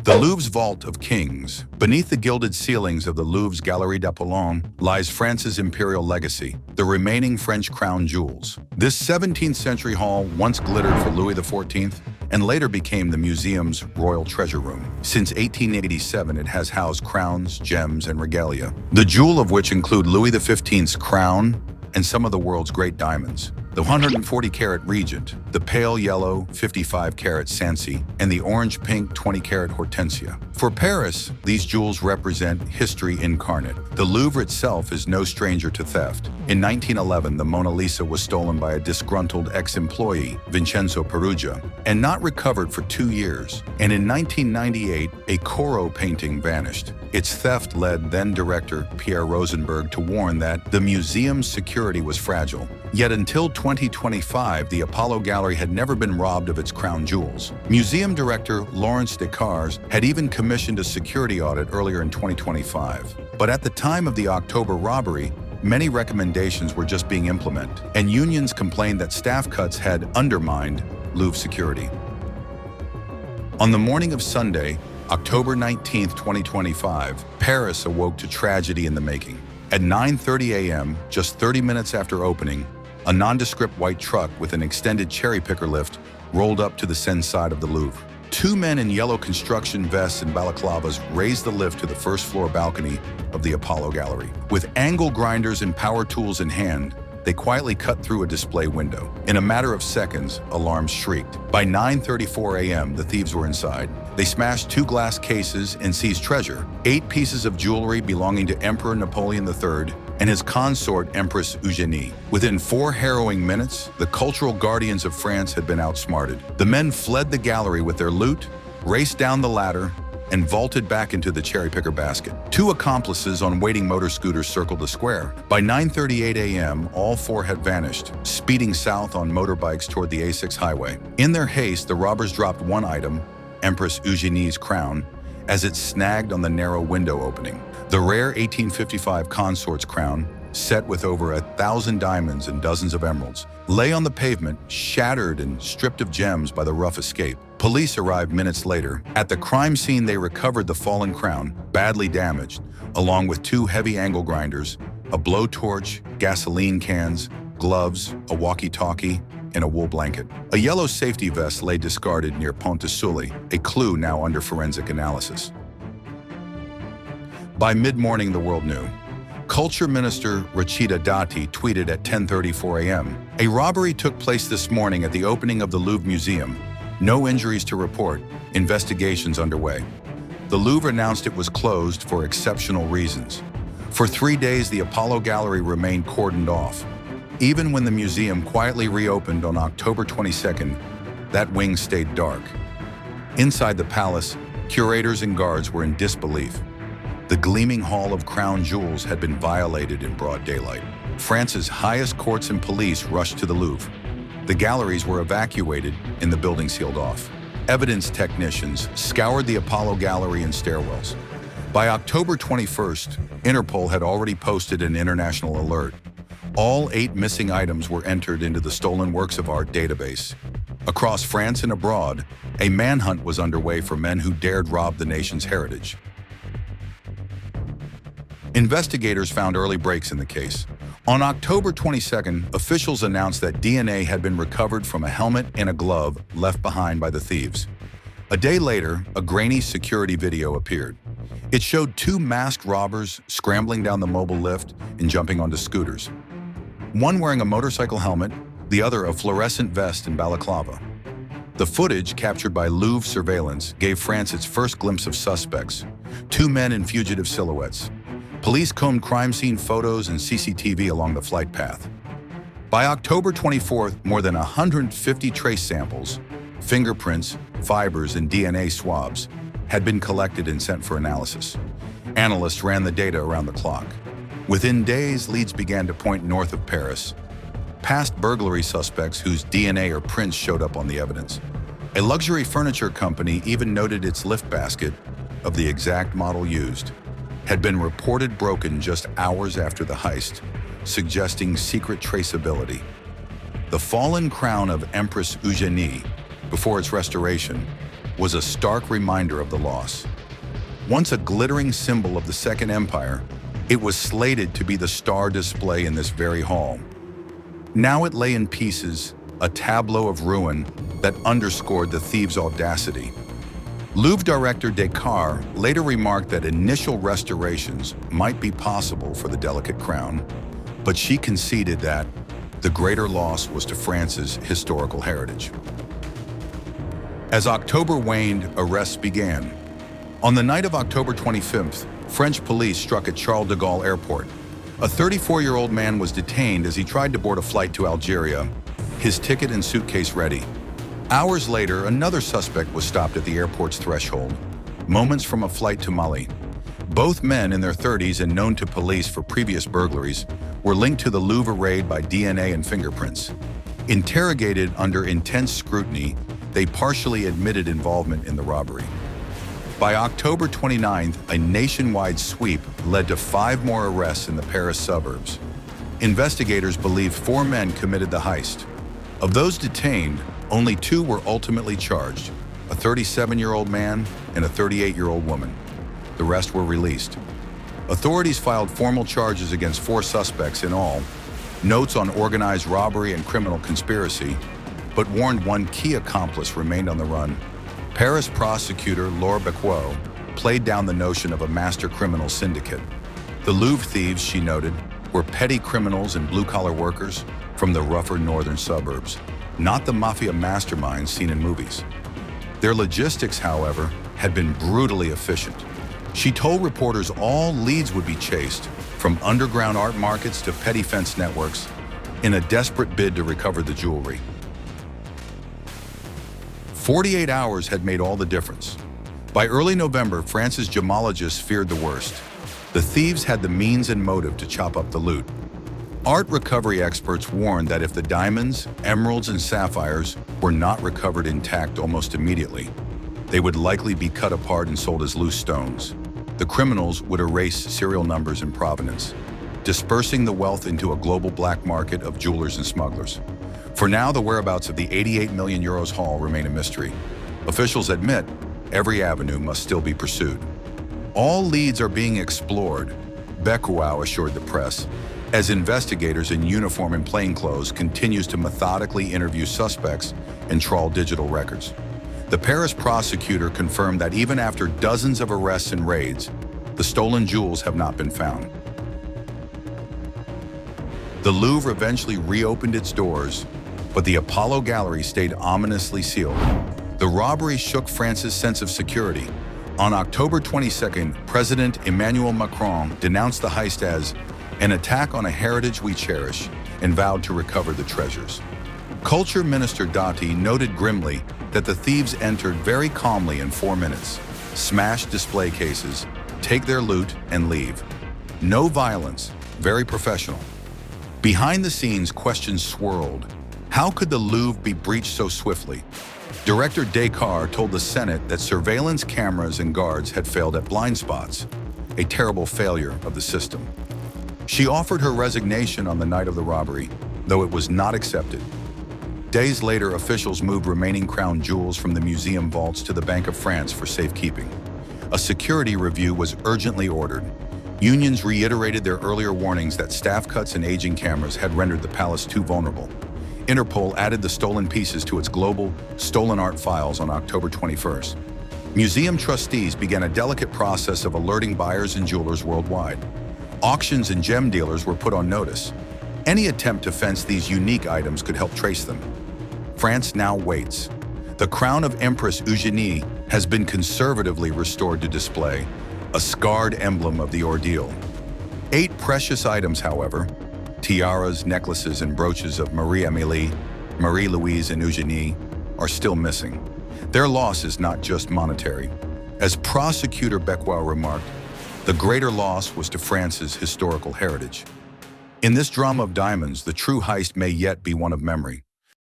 The Louvre's Vault of Kings. Beneath the gilded ceilings of the Louvre's Galerie d'Apollon lies France's imperial legacy, the remaining French crown jewels. This 17th century hall once glittered for Louis XIV and later became the museum's royal treasure room. Since 1887, it has housed crowns, gems, and regalia, the jewel of which include Louis XV's crown and some of the world's great diamonds. The 140-carat Regent, the pale yellow 55-carat Sancy, and the orange-pink 20-carat Hortensia. For Paris, these jewels represent history incarnate. The Louvre itself is no stranger to theft. In 1911, the Mona Lisa was stolen by a disgruntled ex-employee, Vincenzo Peruggia, and not recovered for 2 years. And in 1998, a Corot painting vanished. Its theft led then-director Pierre Rosenberg to warn that the museum's security was fragile. Yet until 2025, the Apollo Gallery had never been robbed of its crown jewels. Museum director Laurence Descartes had even commissioned a security audit earlier in 2025. But at the time of the October robbery, many recommendations were just being implemented, and unions complained that staff cuts had undermined Louvre security. On the morning of Sunday, October 19, 2025, Paris awoke to tragedy in the making. At 9:30 a.m., just 30 minutes after opening, a nondescript white truck with an extended cherry-picker lift rolled up to the Seine side of the Louvre. Two men in yellow construction vests and balaclavas raised the lift to the first-floor balcony of the Apollo Gallery. With angle grinders and power tools in hand, they quietly cut through a display window. In a matter of seconds, alarms shrieked. By 9:34 a.m., the thieves were inside. They smashed 2 glass cases and seized treasure, 8 pieces of jewelry belonging to Emperor Napoleon III and his consort, Empress Eugénie. Within 4 harrowing minutes, the cultural guardians of France had been outsmarted. The men fled the gallery with their loot, raced down the ladder, and vaulted back into the cherry-picker basket. 2 accomplices on waiting motor scooters circled the square. By 9:38 a.m., all 4 had vanished, speeding south on motorbikes toward the A6 highway. In their haste, the robbers dropped one item, Empress Eugénie's crown, as it snagged on the narrow window opening. The rare 1855 consort's crown, set with over 1,000 diamonds and dozens of emeralds, lay on the pavement, shattered and stripped of gems by the rough escape. Police arrived minutes later. At the crime scene, they recovered the fallen crown, badly damaged, along with 2 heavy angle grinders, a blowtorch, gasoline cans, gloves, a walkie-talkie, and a wool blanket. A yellow safety vest lay discarded near Pont de Sully, a clue now under forensic analysis. By mid-morning, the world knew. Culture Minister Rachida Dati tweeted at 10:34 a.m., "A robbery took place this morning at the opening of the Louvre Museum. No injuries to report. Investigations underway." The Louvre announced it was closed for exceptional reasons. For 3 days, the Apollo Gallery remained cordoned off. Even when the museum quietly reopened on October 22nd, that wing stayed dark. Inside the palace, curators and guards were in disbelief. The gleaming hall of crown jewels had been violated in broad daylight. France's highest courts and police rushed to the Louvre. The galleries were evacuated and the building sealed off. Evidence technicians scoured the Apollo Gallery and stairwells. By October 21st, Interpol had already posted an international alert. All 8 missing items were entered into the stolen works of art database. Across France and abroad, a manhunt was underway for men who dared rob the nation's heritage. Investigators found early breaks in the case. On October 22nd, officials announced that DNA had been recovered from a helmet and a glove left behind by the thieves. A day later, a grainy security video appeared. It showed 2 masked robbers scrambling down the mobile lift and jumping onto scooters. One wearing a motorcycle helmet, the other a fluorescent vest and balaclava. The footage, captured by Louvre surveillance, gave France its first glimpse of suspects, 2 men in fugitive silhouettes. Police combed crime scene photos and CCTV along the flight path. By October 24th, more than 150 trace samples, fingerprints, fibers, and DNA swabs had been collected and sent for analysis. Analysts ran the data around the clock. Within days, leads began to point north of Paris, past burglary suspects whose DNA or prints showed up on the evidence. A luxury furniture company even noted its lift basket, of the exact model used, had been reported broken just hours after the heist, suggesting secret traceability. The fallen crown of Empress Eugénie, before its restoration, was a stark reminder of the loss. Once a glittering symbol of the Second Empire, it was slated to be the star display in this very hall. Now it lay in pieces, a tableau of ruin that underscored the thieves' audacity. Louvre director Descartes later remarked that initial restorations might be possible for the delicate crown, but she conceded that the greater loss was to France's historical heritage. As October waned, arrests began. On the night of October 25th, French police struck at Charles de Gaulle Airport. A 34-year-old man was detained as he tried to board a flight to Algeria, his ticket and suitcase ready. Hours later, another suspect was stopped at the airport's threshold, moments from a flight to Mali. Both men in their 30s and known to police for previous burglaries were linked to the Louvre raid by DNA and fingerprints. Interrogated under intense scrutiny, they partially admitted involvement in the robbery. By October 29th, a nationwide sweep led to 5 more arrests in the Paris suburbs. Investigators believe 4 men committed the heist. Of those detained, only 2 were ultimately charged, a 37-year-old man and a 38-year-old woman. The rest were released. Authorities filed formal charges against 4 suspects in all, notes on organized robbery and criminal conspiracy, but warned one key accomplice remained on the run. Paris prosecutor Laure Becquot played down the notion of a master criminal syndicate. The Louvre thieves, she noted, were petty criminals and blue-collar workers from the rougher northern suburbs, not the mafia masterminds seen in movies. Their logistics, however, had been brutally efficient. She told reporters all leads would be chased, from underground art markets to petty fence networks, in a desperate bid to recover the jewelry. 48 hours had made all the difference. By early November, France's gemologists feared the worst. The thieves had the means and motive to chop up the loot. Art recovery experts warned that if the diamonds, emeralds, and sapphires were not recovered intact almost immediately, they would likely be cut apart and sold as loose stones. The criminals would erase serial numbers and provenance, dispersing the wealth into a global black market of jewelers and smugglers. For now, the whereabouts of the 88 million euros haul remain a mystery. Officials admit every avenue must still be pursued. All leads are being explored, Becquot assured the press, as investigators in uniform and plainclothes continues to methodically interview suspects and trawl digital records. The Paris prosecutor confirmed that even after dozens of arrests and raids, the stolen jewels have not been found. The Louvre eventually reopened its doors, but the Apollo Gallery stayed ominously sealed. The robbery shook France's sense of security. On October 22nd, President Emmanuel Macron denounced the heist as an attack on a heritage we cherish and vowed to recover the treasures. Culture Minister Dati noted grimly that the thieves entered very calmly in 4 minutes, smashed display cases, take their loot, and leave. No violence, very professional. Behind the scenes, questions swirled. How could the Louvre be breached so swiftly? Director Descartes told the Senate that surveillance cameras and guards had failed at blind spots, a terrible failure of the system. She offered her resignation on the night of the robbery, though it was not accepted. Days later, officials moved remaining crown jewels from the museum vaults to the Bank of France for safekeeping. A security review was urgently ordered. Unions reiterated their earlier warnings that staff cuts and aging cameras had rendered the palace too vulnerable. Interpol added the stolen pieces to its global stolen art files on October 21st. Museum trustees began a delicate process of alerting buyers and jewelers worldwide. Auctions and gem dealers were put on notice. Any attempt to fence these unique items could help trace them. France now waits. The crown of Empress Eugénie has been conservatively restored to display, a scarred emblem of the ordeal. 8 precious items, however, tiaras, necklaces, and brooches of Marie-Amélie, Marie-Louise, and Eugénie, are still missing. Their loss is not just monetary. As prosecutor Becquot remarked, the greater loss was to France's historical heritage. In this drama of diamonds, the true heist may yet be one of memory.